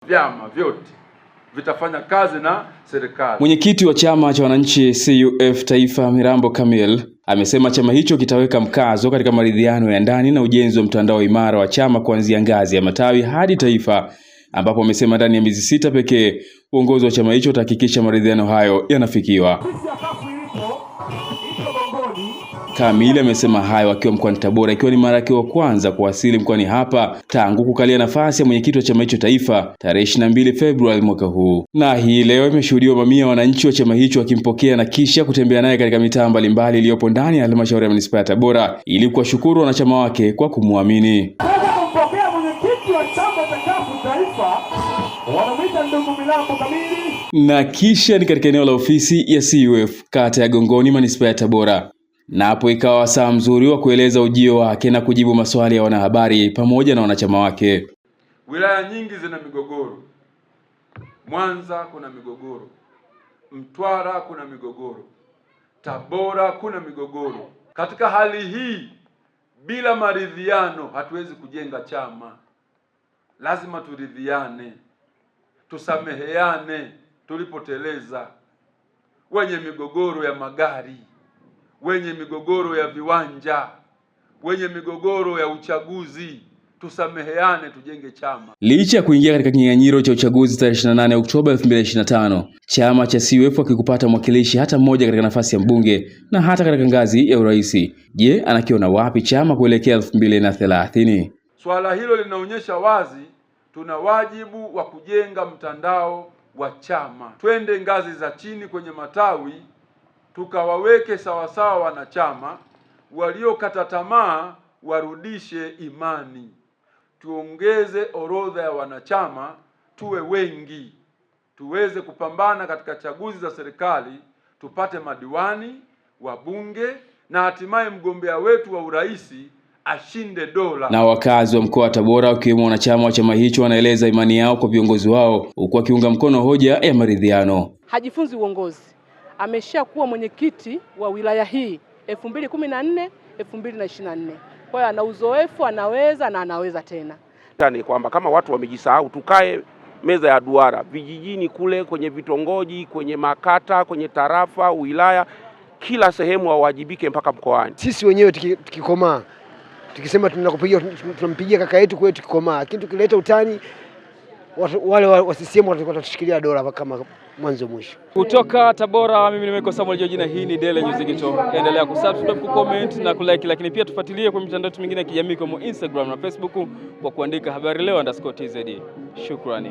vyama vyote vitafanya kazi na serikali. Mwenyekiti wa chama cha wananchi CUF Taifa Mirambo Kamil amesema chama hicho kitaweka mkazo katika maridhiano ya ndani na ujenzi wa mtandao imara wa chama kuanzia ngazi ya matawi hadi taifa, ambapo amesema ndani ya miezi 6 pekee uongozi wa chama hicho utahakikisha maridhiano hayo yanafikiwa. Kamil amesema hayo akiwa mkoani Tabora, ikiwa ni mara yake ya kwanza kuwasili mkoani hapa tangu kukalia nafasi ya mwenyekiti wa chama hicho taifa tarehe 22 Februari mwaka huu. Na hii leo imeshuhudiwa mamia wananchi wa chama hicho wakimpokea na kisha kutembea naye katika mitaa mbalimbali iliyopo ndani ya halmashauri ya manispaa ya Tabora ili kuwashukuru wanachama wake kwa kumwamini. Kumpokea mwenyekiti wa chama cha CUF taifa, wanamuita ndugu Mirambo Kamil. Na kisha ni katika eneo la ofisi ya CUF kata ya Gongoni manispaa ya Tabora. Na hapo ikawa saa mzuri wa kueleza ujio wake na kujibu maswali ya wanahabari pamoja na wanachama wake. Wilaya nyingi zina migogoro. Mwanza kuna migogoro, Mtwara kuna migogoro, Tabora kuna migogoro. Katika hali hii, bila maridhiano hatuwezi kujenga chama. Lazima turidhiane, tusameheane tulipoteleza. Wenye migogoro ya magari, wenye migogoro ya viwanja, wenye migogoro ya uchaguzi, tusameheane tujenge chama. Licha ya kuingia katika kinyang'anyiro cha uchaguzi tarehe 28 Oktoba 2025, chama cha CUF hakikupata mwakilishi hata mmoja katika nafasi ya mbunge na hata katika ngazi ya urais. Je, anakiona wapi chama kuelekea 2030? Swala hilo linaonyesha wazi tuna wajibu wa kujenga mtandao wa chama. Twende ngazi za chini kwenye matawi, tukawaweke sawasawa wanachama. Waliokata tamaa warudishe imani. Tuongeze orodha ya wanachama, tuwe wengi, tuweze kupambana katika chaguzi za serikali, tupate madiwani, wabunge na hatimaye mgombea wetu wa urais ashinde dola. Na wakazi wa mkoa wa Tabora wakiwemo wanachama wa chama hicho wanaeleza imani yao kwa viongozi wao, huku akiunga mkono hoja ya maridhiano. Hajifunzi uongozi. Ameshakuwa mwenyekiti wa wilaya hii 2014 2024. Kwa hiyo ana uzoefu, anaweza na anaweza tena. Ni kwamba kama watu wamejisahau, tukae meza ya duara vijijini kule, kwenye vitongoji, kwenye makata, kwenye tarafa, wilaya, kila sehemu wawajibike mpaka mkoani. Sisi wenyewe tukikomaa, tukisema tunampigia kaka yetu kwetu tukikomaa, lakini tukileta utani wale wa CCM watatushikilia dola kama mwanzo mwisho. Kutoka Tabora, mimi nimeko Samuel George na hii ni Daily News Digital. Endelea kusubscribe, kucomment na kulike, lakini pia tufuatilie kwa mitandao mingine ya kijamii kama Instagram na Facebook kwa kuandika habari leo_tz. Shukrani.